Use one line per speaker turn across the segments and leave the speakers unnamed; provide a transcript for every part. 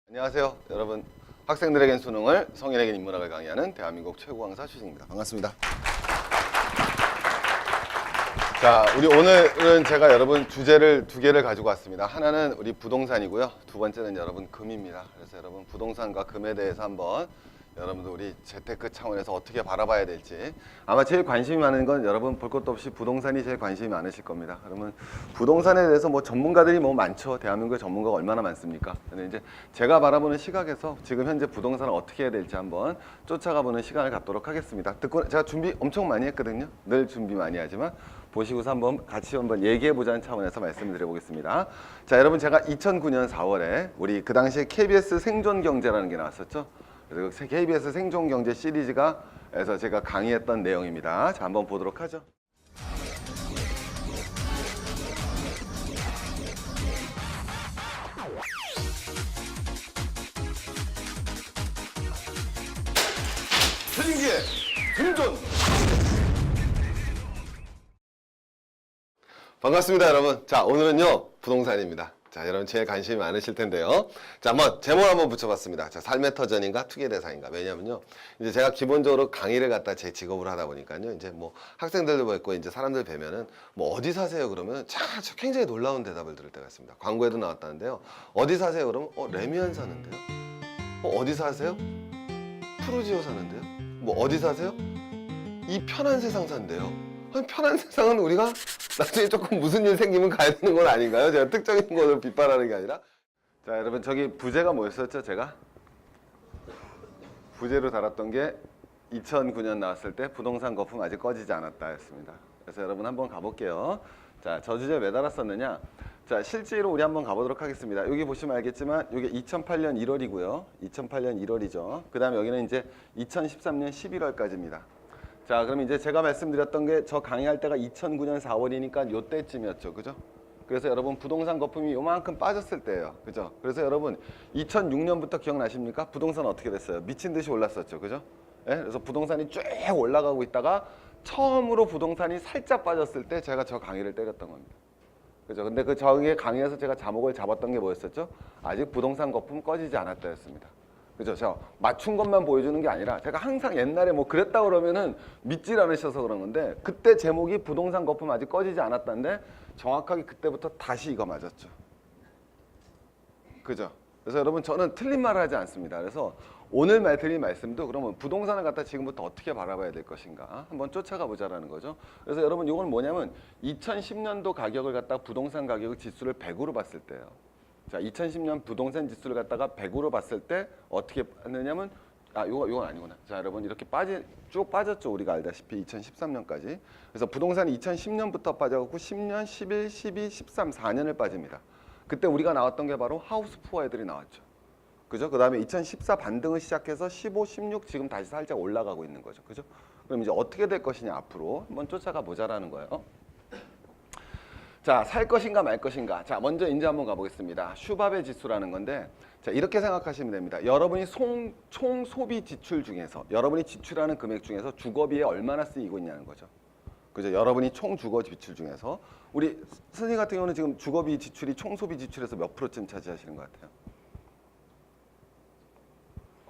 안녕하세요 여러분, 학생들에겐 수능을, 성인에겐 인문학을 강의하는 대한민국 최고 강사 추승입니다. 반갑습니다. 자, 우리 오늘은 제가 여러분 주제를 두 개를 가지고 왔습니다. 하나는 우리 부동산이고요, 두 번째는 여러분 금입니다. 그래서 여러분 부동산과 금에 대해서 한번 여러분들 우리 재테크 차원에서 어떻게 바라봐야 될지, 아마 제일 관심이 많은 건 여러분 볼 것도 없이 부동산이 제일 관심이 많으실 겁니다. 그러면 부동산에 대해서 뭐 전문가들이 뭐 많죠. 대한민국에 전문가가 얼마나 많습니까? 근데 이제 제가 바라보는 시각에서 지금 현재 부동산을 어떻게 해야 될지 한번 쫓아가보는 시간을 갖도록 하겠습니다. 듣고 제가 준비 엄청 많이 했거든요. 늘 준비 많이 하지만 보시고서 한번 같이 한번 얘기해보자는 차원에서 말씀드려보겠습니다. 자, 여러분 제가 2009년 4월에 우리 그 당시에 KBS 생존경제라는 게 나왔었죠. 그래서 KBS 생존경제 시리즈가 에서 제가 강의했던 내용입니다. 자, 한번 보도록 하죠. 최진기의 생존! 반갑습니다 여러분. 자, 오늘은요 부동산입니다. 자, 여러분 제일 관심이 많으실 텐데요. 자, 한번 제목 한번 붙여봤습니다. 자, 삶의 터전인가 투기 대상인가. 왜냐면요, 이제 제가 기본적으로 강의를 갖다 제 직업으로 하다 보니까요, 이제 뭐 학생들도 뵙고 이제 사람들 뵈면은 뭐 어디 사세요 그러면 굉장히 놀라운 대답을 들을 때가 있습니다. 광고에도 나왔다는데요. 어디 사세요 그러면 레미안 사는데요. 어디 사세요? 푸르지오 사는데요. 뭐 어디 사세요? 이 편한 세상 산대요. 편한 세상은 우리가 나중에 조금 무슨 일 생기면 가야 되는 건 아닌가요? 제가 특정인 것을 비판하는 게 아니라. 자, 여러분 저기 부제가 뭐였었죠? 제가 부제로 달았던 게 2009년 나왔을 때 부동산 거품 아직 꺼지지 않았다 였습니다. 그래서 여러분 한번 가볼게요. 자, 저 주제 왜 달았었느냐. 자, 실제로 우리 한번 가보도록 하겠습니다. 여기 보시면 알겠지만 이게 2008년 1월이고요 2008년 1월이죠 그 다음에 여기는 이제 2013년 11월까지입니다 자, 그럼 이제 제가 말씀드렸던 게 저 강의할 때가 2009년 4월이니까 요때쯤이었죠. 그죠? 그래서 여러분 부동산 거품이 요만큼 빠졌을 때예요. 그죠? 그래서 여러분 2006년부터 기억나십니까? 부동산 어떻게 됐어요? 미친 듯이 올랐었죠. 그죠? 예? 그래서 부동산이 쭉 올라가고 있다가 처음으로 부동산이 살짝 빠졌을 때 제가 저 강의를 때렸던 겁니다. 그죠? 근데 그 저의 강의에서 제가 자목을 잡았던 게 뭐였었죠? 아직 부동산 거품 꺼지지 않았다였습니다. 그죠? 저 맞춘 것만 보여주는 게 아니라 제가 항상 옛날에 뭐 그랬다 그러면은 믿질 않으셔서 그런 건데, 그때 제목이 부동산 거품 아직 꺼지지 않았다는데 정확하게 그때부터 다시 이거 맞았죠. 그죠? 그래서 여러분 저는 틀린 말을 하지 않습니다. 그래서 오늘 드릴 말씀도 그러면 부동산을 갖다 지금부터 어떻게 바라봐야 될 것인가 한번 쫓아가 보자라는 거죠. 그래서 여러분 이건 뭐냐면 2010년도 가격을 갖다 부동산 가격 지수를 100으로 봤을 때요. 자, 2010년 부동산 지수를 갖다가 100으로 봤을 때 어떻게 하느냐면 요건 아니구나. 자, 여러분 이렇게 쭉 빠졌죠. 우리가 알다시피 2013년까지. 그래서 부동산이 2010년부터 빠져갖고 10년, 11, 12, 13, 4년을 빠집니다. 그때 우리가 나왔던 게 바로 하우스 푸어 애들이 나왔죠. 그죠? 그 다음에 2014 반등을 시작해서 15, 16 지금 다시 살짝 올라가고 있는 거죠. 그죠? 그럼 이제 어떻게 될 것이냐 앞으로 한번 쫓아가 보자라는 거예요. 자, 살 것인가 말 것인가. 자, 먼저 이제 한번 가보겠습니다. 슈밥의 지수라는 건데, 자, 이렇게 생각하시면 됩니다. 여러분이 총 소비 지출 중에서, 여러분이 지출하는 금액 중에서 주거비에 얼마나 쓰이고 있냐는 거죠. 그죠? 여러분이 총 주거 지출 중에서, 우리 선생님 같은 경우는 지금 주거비 지출이 총 소비 지출에서 몇 프로쯤 차지하시는 것 같아요?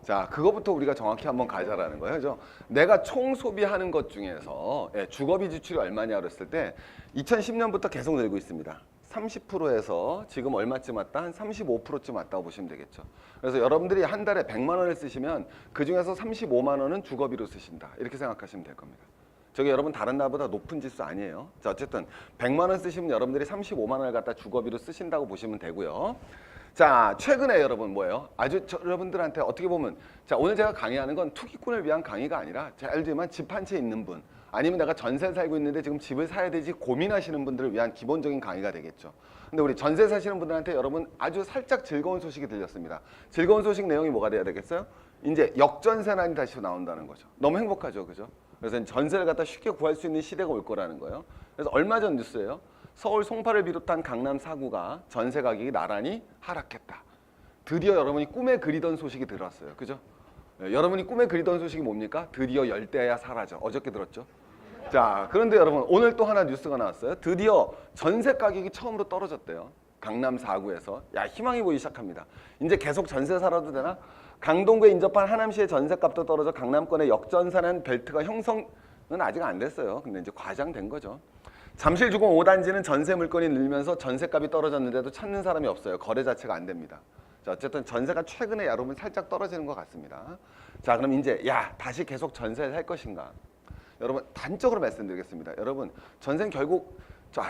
자, 그거부터 우리가 정확히 한번 가자라는 거예요. 그죠? 내가 총 소비하는 것 중에서 주거비 지출이 얼마냐 그랬을 때 2010년부터 계속 늘고 있습니다. 30%에서 지금 얼마쯤 왔다? 한 35%쯤 왔다고 보시면 되겠죠. 그래서 여러분들이 한 달에 100만 원을 쓰시면 그중에서 35만 원은 주거비로 쓰신다. 이렇게 생각하시면 될 겁니다. 저게 여러분 다른 나라보다 높은 지수 아니에요. 자, 어쨌든 100만 원 쓰시면 여러분들이 35만 원을 갖다 주거비로 쓰신다고 보시면 되고요. 자, 최근에 여러분 뭐예요? 여러분들한테 어떻게 보면, 자, 오늘 제가 강의하는 건 투기꾼을 위한 강의가 아니라, 예를 들면 집 한 채 있는 분, 아니면 내가 전세 살고 있는데 지금 집을 사야 되지 고민하시는 분들을 위한 기본적인 강의가 되겠죠. 근데 우리 전세 사시는 분들한테 여러분 아주 살짝 즐거운 소식이 들렸습니다. 즐거운 소식 내용이 뭐가 돼야 되겠어요? 이제 역전세난이 다시 나온다는 거죠. 너무 행복하죠, 그죠? 그래서 전세를 갖다 쉽게 구할 수 있는 시대가 올 거라는 거예요. 그래서 얼마 전 뉴스예요. 서울 송파를 비롯한 강남 4구가 전세 가격이 나란히 하락했다. 드디어 여러분이 꿈에 그리던 소식이 들어왔어요. 그죠? 여러분이 꿈에 그리던 소식이 뭡니까? 드디어 열대야 사라져. 어저께 들었죠? 자, 그런데 여러분 오늘 또 하나 뉴스가 나왔어요. 드디어 전세 가격이 처음으로 떨어졌대요. 강남 4구에서 야 희망이 보이기 시작합니다. 이제 계속 전세 살아도 되나? 강동구에 인접한 하남시의 전세값도 떨어져 강남권의 역전사는 벨트가 형성은 아직 안 됐어요. 근데 이제 과장된 거죠. 잠실주공 5단지는 전세 물건이 늘면서 전세값이 떨어졌는데도 찾는 사람이 없어요. 거래 자체가 안 됩니다. 자, 어쨌든 전세가 최근에 여러분 살짝 떨어지는 것 같습니다. 자, 그럼 이제 다시 계속 전세를 살 것인가? 여러분 단적으로 말씀드리겠습니다. 여러분 전세는 결국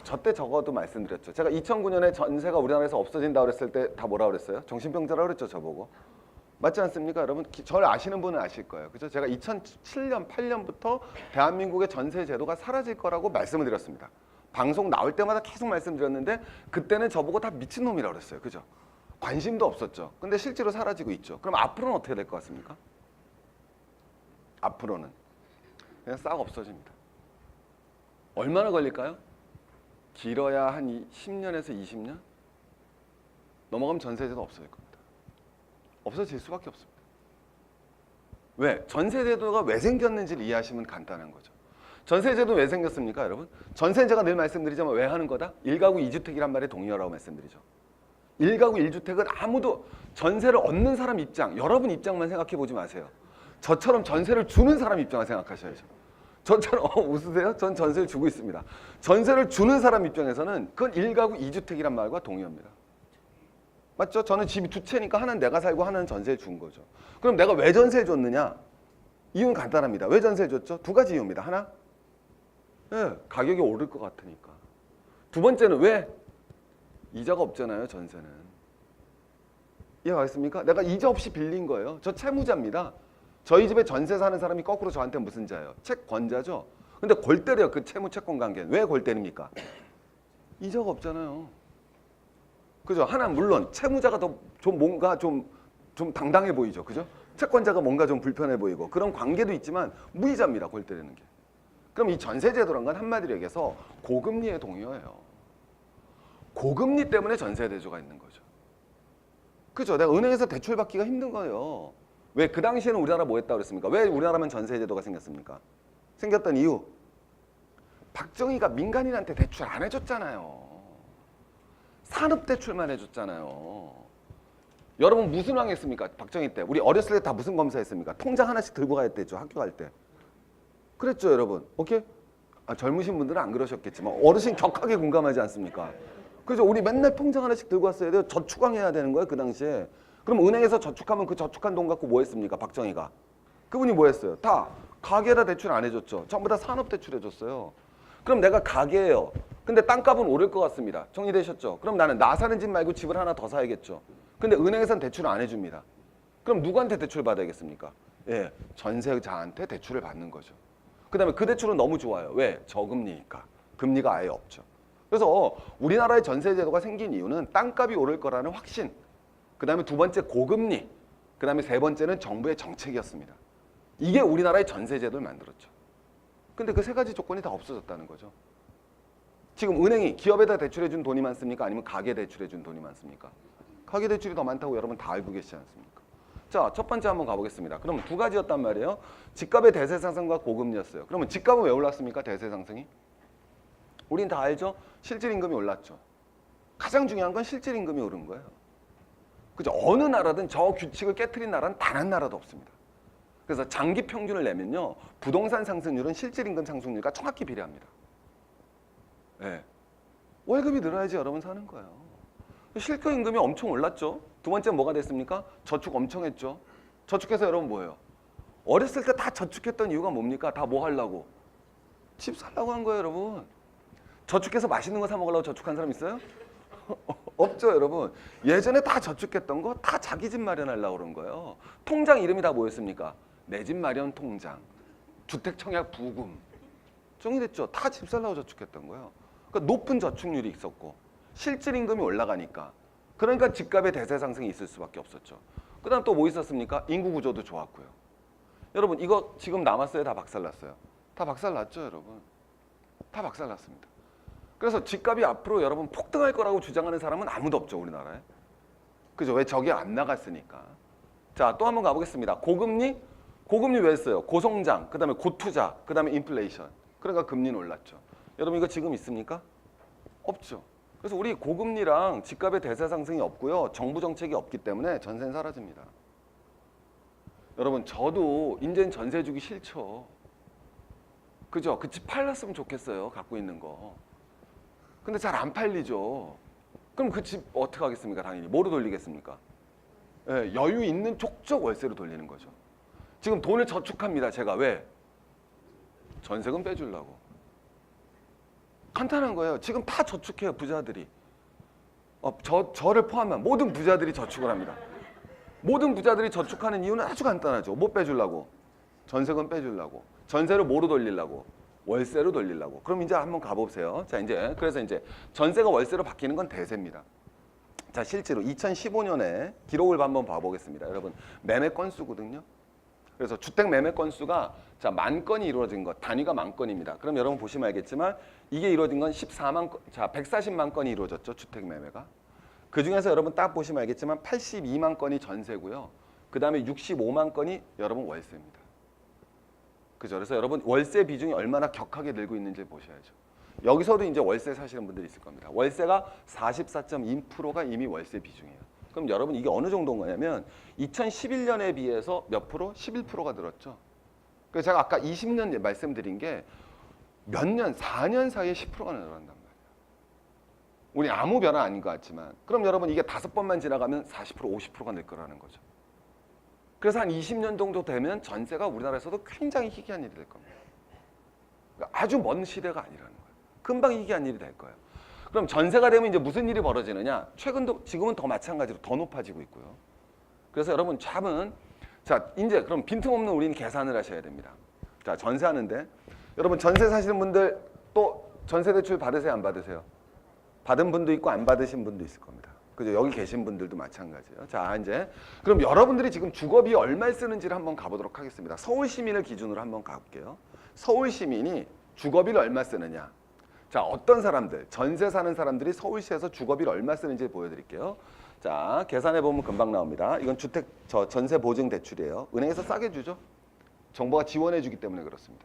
저때 적어도 말씀드렸죠. 제가 2009년에 전세가 우리나라에서 없어진다고 그랬을 때 다 뭐라 그랬어요? 정신병자라고 그랬죠, 저보고. 맞지 않습니까? 여러분 저를 아시는 분은 아실 거예요. 그죠? 제가 2007년, 8년부터 대한민국의 전세 제도가 사라질 거라고 말씀을 드렸습니다. 방송 나올 때마다 계속 말씀드렸는데 그때는 저보고 다 미친놈이라고 그랬어요. 그죠? 관심도 없었죠. 근데 실제로 사라지고 있죠. 그럼 앞으로는 어떻게 될 것 같습니까? 앞으로는 그냥 싹 없어집니다. 얼마나 걸릴까요? 길어야 한 10년에서 20년? 넘어가면 전세제도 없어질 겁니다. 없어질 수밖에 없습니다. 왜? 전세제도가 왜 생겼는지를 이해하시면 간단한 거죠. 전세제도 왜 생겼습니까, 여러분? 전세는 제가 늘 말씀드리지만 왜 하는 거다? 1가구 2주택이란 말에 동의하라고 말씀드리죠. 1가구 1주택은 아무도 전세를 얻는 사람 입장, 여러분 입장만 생각해 보지 마세요. 저처럼 전세를 주는 사람 입장을 생각하셔야죠. 저처럼 웃으세요? 전 전세를 주고 있습니다. 전세를 주는 사람 입장에서는 그건 1가구 2주택이란 말과 동의합니다. 맞죠? 저는 집이 두 채니까 하나는 내가 살고 하나는 전세를 준 거죠. 그럼 내가 왜 전세를 줬느냐? 이유는 간단합니다. 왜 전세를 줬죠? 두 가지 이유입니다. 하나, 가격이 오를 것 같으니까. 두 번째는 왜? 이자가 없잖아요, 전세는. 이해가겠습니까? 내가 이자 없이 빌린 거예요. 저 채무자입니다. 저희 집에 전세 사는 사람이 거꾸로 저한테 무슨 자예요? 채권자죠. 근데 골 때려요, 그 채무 채권 관계는. 왜 골 때립니까? 이자가 없잖아요. 그죠? 하나 물론 채무자가 더 좀 뭔가 좀 당당해 보이죠. 그죠? 채권자가 뭔가 좀 불편해 보이고 그런 관계도 있지만 무이자입니다. 골 때리는 게. 그럼 이 전세제도란 건 한마디로 얘기해서 고금리의 동요예요. 고금리 때문에 전세대조가 있는 거죠. 그죠? 내가 은행에서 대출 받기가 힘든 거예요. 왜? 그 당시에는 우리나라 뭐 했다고 그랬습니까? 왜 우리나라만 전세제도가 생겼습니까? 생겼던 이유. 박정희가 민간인한테 대출 안 해줬잖아요. 산업대출만 해줬잖아요. 여러분 무슨 왕 했습니까? 박정희 때. 우리 어렸을 때 다 무슨 검사했습니까? 통장 하나씩 들고 가야 됐죠. 학교 갈 때. 그랬죠, 여러분. 오케이? 젊으신 분들은 안 그러셨겠지만 어르신 격하게 공감하지 않습니까? 그죠? 우리 맨날 통장 하나씩 들고 왔어야 돼요. 저축왕해야 되는 거예요, 그 당시에. 그럼 은행에서 저축하면 그 저축한 돈 갖고 뭐 했습니까? 박정희가. 그분이 뭐 했어요? 다 가게에다 대출 안 해줬죠. 전부 다 산업대출 해줬어요. 그럼 내가 가게예요. 근데 땅값은 오를 것 같습니다. 정리되셨죠? 그럼 나는 나 사는 집 말고 집을 하나 더 사야겠죠. 근데 은행에서는 대출을 안 해줍니다. 그럼 누구한테 대출 받아야겠습니까? 예, 전세자한테 대출을 받는 거죠. 그 다음에 그 대출은 너무 좋아요. 왜? 저금리니까. 금리가 아예 없죠. 그래서 우리나라의 전세제도가 생긴 이유는 땅값이 오를 거라는 확신, 그 다음에 두 번째 고금리, 그 다음에 세 번째는 정부의 정책이었습니다. 이게 우리나라의 전세제도를 만들었죠. 근데 그 세 가지 조건이 다 없어졌다는 거죠. 지금 은행이 기업에다 대출해 준 돈이 많습니까? 아니면 가계 대출해 준 돈이 많습니까? 가계 대출이 더 많다고 여러분 다 알고 계시지 않습니까? 자, 첫 번째 한번 가보겠습니다. 그럼 두 가지였단 말이에요. 집값의 대세 상승과 고금리였어요. 그러면 집값은 왜 올랐습니까? 대세 상승이? 우린 다 알죠? 실질 임금이 올랐죠. 가장 중요한 건 실질 임금이 오른 거예요. 그죠? 어느 나라든 저 규칙을 깨트린 나라는 단 한 나라도 없습니다. 그래서 장기 평균을 내면요, 부동산 상승률은 실질 임금 상승률과 정확히 비례합니다. 네. 월급이 늘어야지 여러분 사는 거예요. 실질 임금이 엄청 올랐죠. 두 번째는 뭐가 됐습니까? 저축 엄청 했죠. 저축해서 여러분 뭐예요? 어렸을 때 다 저축했던 이유가 뭡니까? 다 뭐 하려고? 집 살라고 한 거예요, 여러분. 저축해서 맛있는 거 사 먹으려고 저축한 사람 있어요? 없죠, 여러분. 예전에 다 저축했던 거 다 자기 집 마련하려고 그런 거예요. 통장 이름이 다 뭐였습니까? 내 집 마련 통장, 주택 청약 부금. 정리됐죠? 다 집 살라고 저축했던 거예요. 그러니까 높은 저축률이 있었고 실질 임금이 올라가니까, 그러니까 집값의 대세 상승이 있을 수밖에 없었죠. 그 다음 또 뭐 있었습니까? 인구 구조도 좋았고요. 여러분 이거 지금 남았어요? 다 박살났어요? 다 박살났죠, 여러분. 다 박살났습니다. 그래서 집값이 앞으로 여러분 폭등할 거라고 주장하는 사람은 아무도 없죠, 우리나라에. 그죠? 왜? 저기 안 나갔으니까. 자, 또 한번 가보겠습니다. 고금리? 고금리 왜 했어요? 고성장, 그 다음에 고투자, 그 다음에 인플레이션. 그러니까 금리는 올랐죠. 여러분 이거 지금 있습니까? 없죠. 그래서 우리 고금리랑 집값의 대세 상승이 없고요. 정부 정책이 없기 때문에 전세는 사라집니다. 여러분 저도 이제는 전세 주기 싫죠. 그죠? 그 집 팔렸으면 좋겠어요. 갖고 있는 거. 근데 잘 안 팔리죠. 그럼 그 집 어떻게 하겠습니까? 당연히 뭐로 돌리겠습니까? 예, 여유 있는 족족 월세로 돌리는 거죠. 지금 돈을 저축합니다. 제가 왜? 전세금 빼주려고. 간단한 거예요. 지금 다 저축해요. 부자들이. 저를 포함한 모든 부자들이 저축을 합니다. 모든 부자들이 저축하는 이유는 아주 간단하죠. 뭐 빼주려고? 전세금 빼주려고. 전세를 뭐로 돌리려고? 월세로 돌리려고. 그럼 이제 한번 가보세요. 자, 그래서 이제 전세가 월세로 바뀌는 건 대세입니다. 자, 실제로 2015년에 기록을 한번 봐보겠습니다. 여러분, 매매 건수거든요. 그래서 주택 매매 건수가 자, 10,000건이 이루어진 것, 단위가 10,000건입니다. 그럼 여러분 보시면 알겠지만 이게 이루어진 건 14만 건, 자, 140만 건이 이루어졌죠. 주택 매매가. 그 중에서 여러분 딱 보시면 알겠지만 82만 건이 전세고요. 그 다음에 65만 건이 여러분 월세입니다. 그죠? 그래서 여러분 월세 비중이 얼마나 격하게 늘고 있는지 보셔야죠. 여기서도 이제 월세 사시는 분들이 있을 겁니다. 월세가 44.2%가 이미 월세 비중이에요. 그럼 여러분 이게 어느 정도인 거냐면 2011년에 비해서 몇 프로? 11%가 늘었죠. 그래서 제가 아까 20년 말씀드린 게 몇 년, 4년 사이에 10%가 늘어난단 말이에요. 우리 아무 변화 아닌 것 같지만 그럼 여러분 이게 5번만 지나가면 40%, 50%가 늘 거라는 거죠. 그래서 한 20년 정도 되면 전세가 우리나라에서도 굉장히 희귀한 일이 될 겁니다. 그러니까 아주 먼 시대가 아니라는 거예요. 금방 희귀한 일이 될 거예요. 그럼 전세가 되면 이제 무슨 일이 벌어지느냐? 지금은 더 마찬가지로 더 높아지고 있고요. 그래서 여러분 참은 자 이제 그럼 빈틈없는 우리는 계산을 하셔야 됩니다. 자 전세하는데 여러분 전세 사시는 분들 또 전세 대출 받으세요 안 받으세요? 받은 분도 있고 안 받으신 분도 있을 겁니다. 그죠? 여기 계신 분들도 마찬가지예요. 자 이제 그럼 여러분들이 지금 주거비 얼마에 쓰는지를 한번 가보도록 하겠습니다. 서울 시민을 기준으로 한번 가볼게요. 서울 시민이 주거비를 얼마 쓰느냐? 자 어떤 사람들 전세 사는 사람들이 서울시에서 주거비를 얼마 쓰는지 보여드릴게요. 자 계산해 보면 금방 나옵니다. 이건 주택 전세 보증 대출이에요. 은행에서 싸게 주죠. 정부가 지원해 주기 때문에 그렇습니다.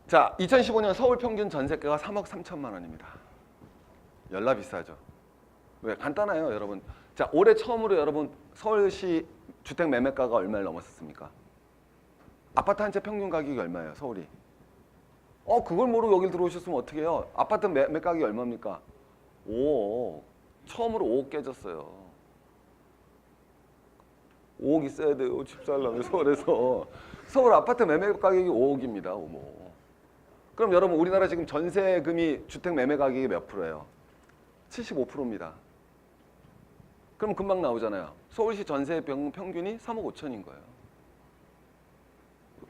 자 2015년 서울 평균 전세가가 3억 3천만 원입니다. 열나 비싸죠. 왜? 간단해요 여러분. 자 올해 처음으로 여러분 서울시 주택 매매가가 얼마를 넘었습니까? 아파트 한 채 평균 가격이 얼마예요 서울이? 그걸 모르고 여기 들어오셨으면 어떻게 해요? 아파트 매매 가격이 얼마입니까? 5억. 처음으로 5억 깨졌어요. 5억 있어야 돼요. 집 살려면 서울에서. 서울 아파트 매매 가격이 5억입니다. 어머. 그럼 여러분 우리나라 지금 전세금이 주택 매매 가격이 몇 프로예요? 75%입니다. 그럼 금방 나오잖아요. 서울시 전세 평균이 3억 5천인 거예요.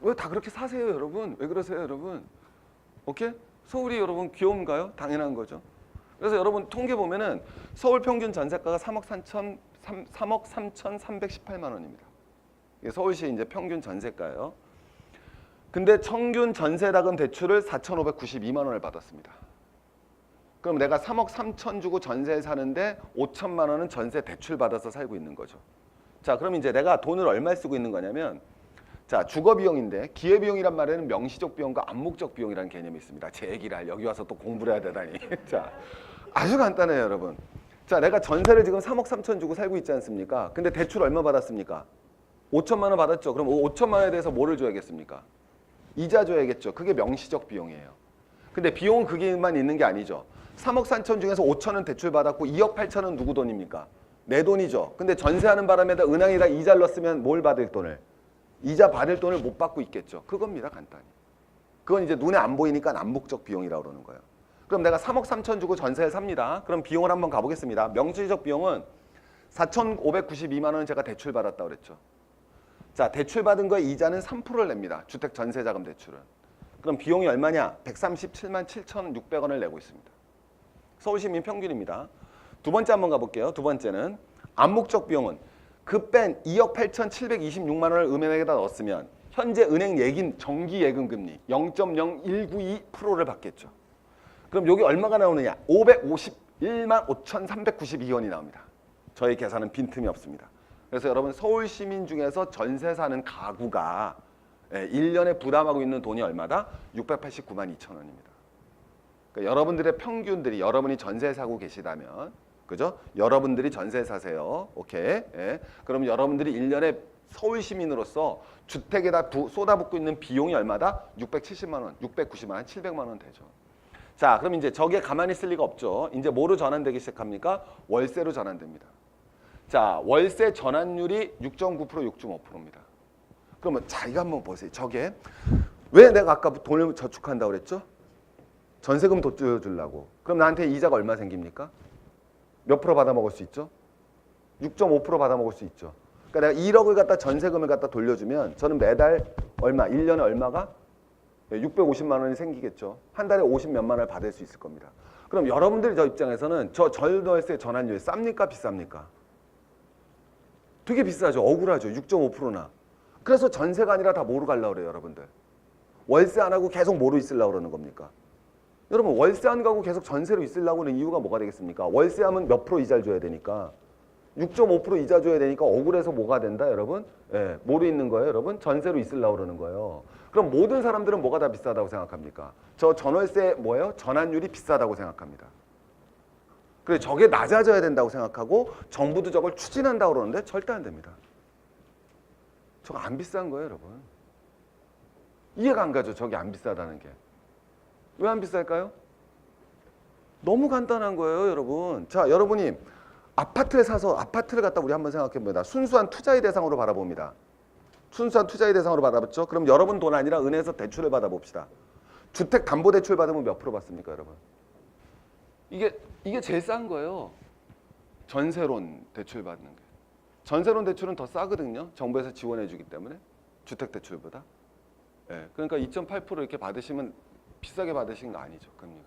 왜 다 그렇게 사세요 여러분? 왜 그러세요 여러분? 오케이? 서울이 여러분 귀여운가요? 당연한 거죠. 그래서 여러분 통계 보면은 서울 평균 전세가가 3억 3,318만 원입니다. 이게 서울시 이제 평균 전세가예요. 근데 평균 전세자금 대출을 4,592만 원을 받았습니다. 그럼 내가 3억 3천 주고 전세 사는데 5천만 원은 전세 대출 받아서 살고 있는 거죠. 자, 그럼 이제 내가 돈을 얼마 쓰고 있는 거냐면 자, 주거 비용인데 기회 비용이란 말에는 명시적 비용과 암묵적 비용이라는 개념이 있습니다. 제 얘기를 여기 와서 또 공부를 해야 되다니. 자, 아주 간단해요, 여러분. 자, 내가 전세를 지금 3억 3천 주고 살고 있지 않습니까? 근데 대출 얼마 받았습니까? 5천만 원 받았죠. 그럼 5천만 원에 대해서 뭐를 줘야겠습니까? 이자 줘야겠죠. 그게 명시적 비용이에요. 근데 비용은 그게만 있는 게 아니죠. 3억 3천 중에서 5천은 대출 받았고 2억 8천은 누구 돈입니까? 내 돈이죠. 근데 전세하는 바람에다 은행에다 이자를 넣었으면 뭘 받을 돈을? 이자 받을 돈을 못 받고 있겠죠. 그겁니다. 간단히. 그건 이제 눈에 안 보이니까 암묵적 비용이라고 그러는 거예요. 그럼 내가 3억 3천 주고 전세를 삽니다. 그럼 비용을 한번 가보겠습니다. 명시적 비용은 4,592만 원은 제가 대출 받았다고 그랬죠. 자, 대출 받은 거에 이자는 3%를 냅니다. 주택 전세 자금 대출은. 그럼 비용이 얼마냐? 137만 7,600원을 내고 있습니다. 서울시민 평균입니다. 두 번째 한번 가볼게요. 두 번째는 암묵적 비용은 그 뺀 2억 8,726만 원을 은행에다 넣었으면 현재 은행 예금 정기 예금 금리 0.0192%를 받겠죠. 그럼 여기 얼마가 나오느냐? 551만 5,392원이 나옵니다. 저희 계산은 빈틈이 없습니다. 그래서 여러분 서울 시민 중에서 전세 사는 가구가 1년에 부담하고 있는 돈이 얼마다? 689만 2천 원입니다. 그러니까 여러분들의 평균들이 여러분이 전세 사고 계시다면 그죠? 여러분들이 전세 사세요. 오케이. 예. 그럼 여러분들이 1년에 서울 시민으로서 주택에다 쏟아붓고 있는 비용이 얼마다? 670만 원, 690만 원, 700만 원 되죠. 자, 그럼 이제 저게 가만히 있을 리가 없죠. 이제 뭐로 전환되기 시작합니까? 월세로 전환됩니다. 자, 월세 전환율이 6.9%, 6.5%입니다. 그러면 자, 이거 한번 보세요. 저게 왜 내가 아까 돈을 저축한다고 그랬죠? 전세금 더 띄워주려고. 그럼 나한테 이자가 얼마 생깁니까? 몇 프로 받아 먹을 수 있죠? 6.5% 받아 먹을 수 있죠. 그러니까 내가 1억을 갖다 전세금을 갖다 돌려주면 저는 매달 얼마, 1년에 얼마가? 650만 원이 생기겠죠. 한 달에 50 몇만 원을 받을 수 있을 겁니다. 그럼 여러분들이 저 입장에서는 저 전월세 전환율 쌉니까? 비쌉니까? 되게 비싸죠. 억울하죠. 6.5%나. 그래서 전세가 아니라 다 뭐로 가려고 그래요, 여러분들? 월세 안 하고 계속 뭐로 있으려고 그러는 겁니까? 여러분 월세 안 가고 계속 전세로 있으려고 하는 이유가 뭐가 되겠습니까? 월세하면 몇 프로 이자를 줘야 되니까 6.5% 이자 줘야 되니까 억울해서 뭐가 된다 여러분? 예, 뭐로 있는 거예요 여러분? 전세로 있으려고 그러는 거예요. 그럼 모든 사람들은 뭐가 다 비싸다고 생각합니까? 저 전월세 뭐예요? 전환율이 비싸다고 생각합니다. 그래 저게 낮아져야 된다고 생각하고 정부도 저걸 추진한다고 그러는데 절대 안 됩니다. 저거 안 비싼 거예요 여러분. 이해가 안 가죠 저게 안 비싸다는 게. 왜 안 비쌀까요? 너무 간단한 거예요 여러분. 자 여러분이 아파트를 사서 아파트를 갖다 우리 한번 생각해 봅니다. 순수한 투자의 대상으로 바라봅니다. 순수한 투자의 대상으로 바라봤죠. 그럼 여러분 돈 아니라 은행에서 대출을 받아봅시다. 주택담보대출 받으면 몇 프로 받습니까 여러분? 이게 제일 싼 거예요. 전세론 대출 받는 게. 전세론 대출은 더 싸거든요. 정부에서 지원해 주기 때문에 주택대출보다. 예, 그러니까 2.8% 이렇게 받으시면 비싸게 받으신 거 아니죠 금리가.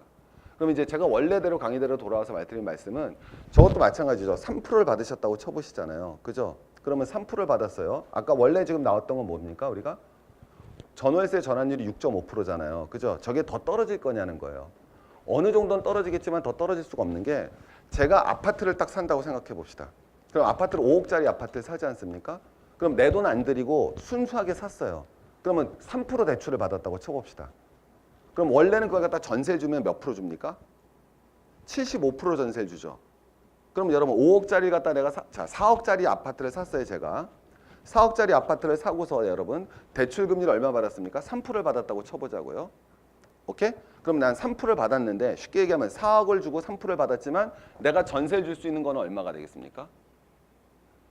그럼 이제 제가 원래대로 강의대로 돌아와서 말드린 말씀은 저것도 마찬가지죠. 3%를 받으셨다고 쳐보시잖아요. 그죠? 그러면 3%를 받았어요. 아까 원래 지금 나왔던 건 뭡니까 우리가? 전월세 전환율이 6.5%잖아요. 그죠? 저게 더 떨어질 거냐는 거예요. 어느 정도는 떨어지겠지만 더 떨어질 수가 없는 게 제가 아파트를 딱 산다고 생각해 봅시다. 그럼 아파트를 5억짜리 아파트를 사지 않습니까? 그럼 내 돈 안 들이고 순수하게 샀어요. 그러면 3% 대출을 받았다고 쳐봅시다. 그럼 원래는 그걸 갖다 전세 주면 몇 프로 줍니까? 75% 전세 주죠. 그럼 여러분 5억짜리 갖다 내가 4억짜리 아파트를 샀어요 제가. 4억짜리 아파트를 사고서 여러분 대출 금리를 얼마 받았습니까? 3%를 받았다고 쳐보자고요. 오케이? 그럼 난 3%를 받았는데 쉽게 얘기하면 4억을 주고 3%를 받았지만 내가 전세 줄 수 있는 거는 얼마가 되겠습니까?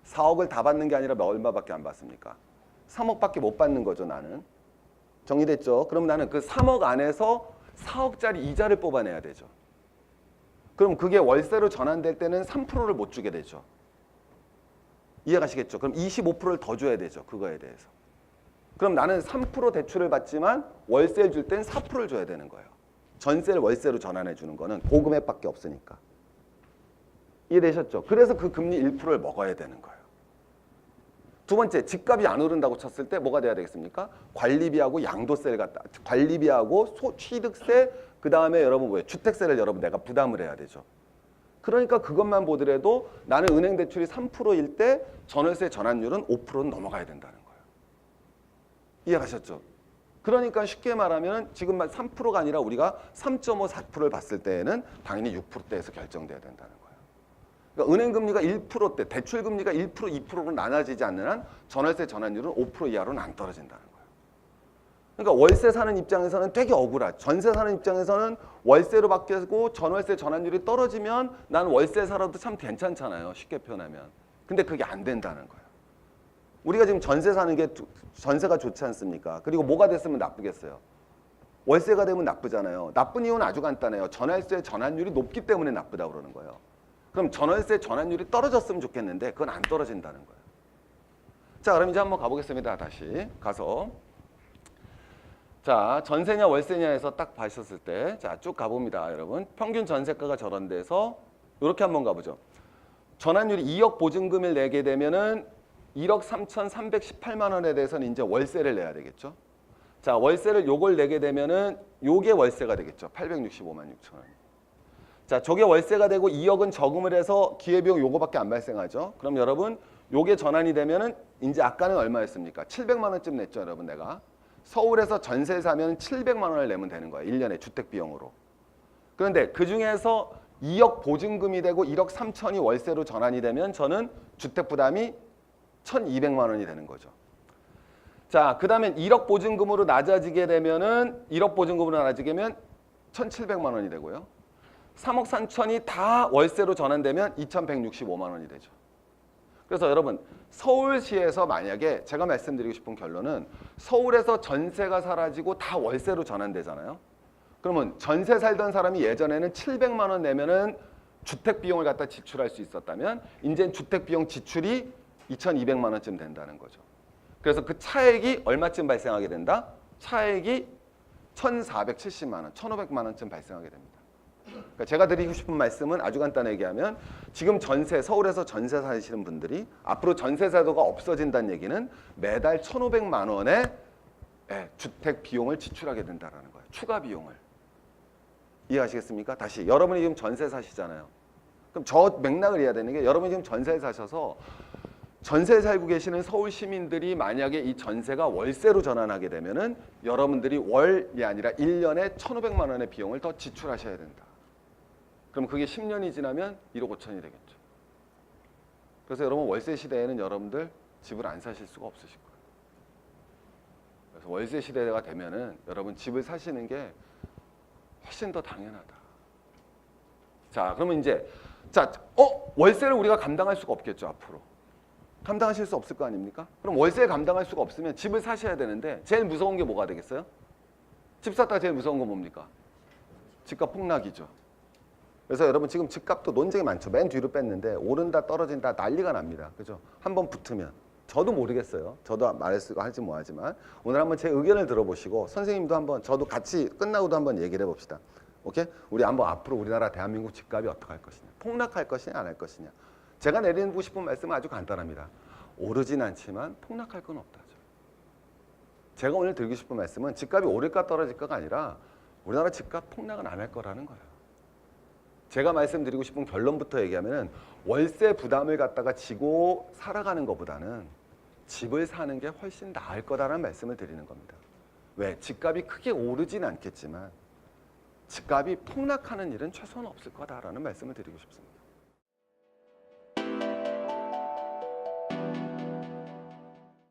4억을 다 받는 게 아니라 얼마밖에 안 받습니까? 3억밖에 못 받는 거죠 나는. 정리됐죠? 그럼 나는 그 3억 안에서 4억짜리 이자를 뽑아내야 되죠. 그럼 그게 월세로 전환될 때는 3%를 못 주게 되죠. 이해가시겠죠? 그럼 25%를 더 줘야 되죠. 그거에 대해서. 그럼 나는 3% 대출을 받지만 월세를 줄 땐 4%를 줘야 되는 거예요. 전세를 월세로 전환해 주는 거는 고금액밖에 없으니까. 이해되셨죠? 그래서 그 금리 1%를 먹어야 되는 거예요. 두 번째, 집값이 안 오른다고 쳤을 때 뭐가 돼야 되겠습니까? 관리비하고 양도세를 갖다, 관리비하고 취득세, 그 다음에 여러분 뭐예요? 주택세를 여러분 내가 부담을 해야 되죠. 그러니까 그것만 보더라도 나는 은행 대출이 3%일 때 전월세 전환율은 5%는 넘어가야 된다는 거예요. 이해가셨죠? 그러니까 쉽게 말하면 지금 3%가 아니라 우리가 3.5, 4%를 봤을 때에는 당연히 6%대에서 결정돼야 된다는 거예요. 그러니까 은행 금리가 1%대, 대출 금리가 1%, 2%로 나눠지지 않는 한 전월세 전환율은 5% 이하로는 안 떨어진다는 거예요. 그러니까 월세 사는 입장에서는 되게 억울하죠. 전세 사는 입장에서는 월세로 바뀌고 전월세 전환율이 떨어지면 난 월세 살아도 참 괜찮잖아요. 쉽게 표현하면. 근데 그게 안 된다는 거예요. 우리가 지금 전세 사는 게 전세가 좋지 않습니까? 그리고 뭐가 됐으면 나쁘겠어요? 월세가 되면 나쁘잖아요. 나쁜 이유는 아주 간단해요. 전월세 전환율이 높기 때문에 나쁘다고 그러는 거예요. 그럼 전월세 전환율이 떨어졌으면 좋겠는데 그건 안 떨어진다는 거예요. 자, 그럼 이제 한번 가보겠습니다. 다시 가서. 자, 전세냐 월세냐에서 딱 봐셨을 때, 자, 쭉 가봅니다, 여러분. 평균 전세가가 저런 데서 이렇게 한번 가보죠. 전환율이 2억 보증금을 내게 되면은 1억 3,318만 원에 대해서는 이제 월세를 내야 되겠죠. 자, 월세를 요걸 내게 되면은 요게 월세가 되겠죠. 865만 6천 원. 자, 저게 월세가 되고 2억은 저금을 해서 기회비용 요거밖에 안 발생하죠. 그럼 여러분 요게 전환이 되면은 이제 아까는 얼마였습니까? 700만 원쯤 냈죠, 여러분 내가. 서울에서 전세 사면 700만 원을 내면 되는 거예요. 1년에 주택 비용으로. 그런데 그 중에서 2억 보증금이 되고 1억 3천이 월세로 전환이 되면 저는 주택 부담이 1,200만 원이 되는 거죠. 자, 그다음에 1억 보증금으로 낮아지게 되면은 1억 보증금으로 낮아지면 1,700만 원이 되고요. 3억 3천이 다 월세로 전환되면 2,165만 원이 되죠. 그래서 여러분 서울시에서 만약에 제가 말씀드리고 싶은 결론은 서울에서 전세가 사라지고 다 월세로 전환되잖아요. 그러면 전세 살던 사람이 예전에는 700만 원 내면은 주택 비용을 갖다 지출할 수 있었다면 이제는 주택 비용 지출이 2,200만 원쯤 된다는 거죠. 그래서 그 차액이 얼마쯤 발생하게 된다? 차액이 1,470만 원, 1,500만 원쯤 발생하게 됩니다. 그러니까 제가 드리고 싶은 말씀은 아주 간단하게 얘기하면 지금 전세, 서울에서 전세 사시는 분들이 앞으로 전세 제도가 없어진다는 얘기는 매달 1,500만 원의 주택 비용을 지출하게 된다는 거예요. 추가 비용을. 이해하시겠습니까? 다시 여러분이 지금 전세 사시잖아요. 그럼 저 맥락을 이해해야 되는 게 여러분이 지금 전세 사셔서 전세 살고 계시는 서울 시민들이 만약에 이 전세가 월세로 전환하게 되면은 여러분들이 월이 아니라 1년에 1,500만 원의 비용을 더 지출하셔야 된다. 그럼 그게 10년이 지나면 1억 5천이 되겠죠. 그래서 여러분 월세 시대에는 여러분들 집을 안 사실 수가 없으실 거예요. 그래서 월세 시대가 되면은 여러분 집을 사시는 게 훨씬 더 당연하다. 자, 그러면 이제 월세를 우리가 감당할 수가 없겠죠, 앞으로. 감당하실 수 없을 거 아닙니까? 그럼 월세 감당할 수가 없으면 집을 사셔야 되는데 제일 무서운 게 뭐가 되겠어요? 집 샀다가 제일 무서운 건 뭡니까? 집값 폭락이죠. 그래서 여러분 지금 집값도 논쟁이 많죠. 맨 뒤로 뺐는데 오른다 떨어진다 난리가 납니다. 그죠? 한번 붙으면. 저도 모르겠어요. 저도 말했고 하지 뭐하지만 오늘 한번 제 의견을 들어보시고 선생님도 한번 저도 같이 끝나고도 한번 얘기를 해봅시다. 오케이? 우리 한번 앞으로 우리나라 대한민국 집값이 어떻게 할 것이냐. 폭락할 것이냐 안 할 것이냐. 제가 내리고 싶은 말씀은 아주 간단합니다. 오르진 않지만 폭락할 건 없다죠. 제가 오늘 드리고 싶은 말씀은 집값이 오를까 떨어질까가 아니라 우리나라 집값 폭락은 안 할 거라는 거예요. 제가 말씀드리고 싶은 결론부터 얘기하면 월세 부담을 갖다가 지고 살아가는 것보다는 집을 사는 게 훨씬 나을 거다라는 말씀을 드리는 겁니다. 왜? 집값이 크게 오르진 않겠지만 집값이 폭락하는 일은 최소한 없을 거다라는 말씀을 드리고 싶습니다.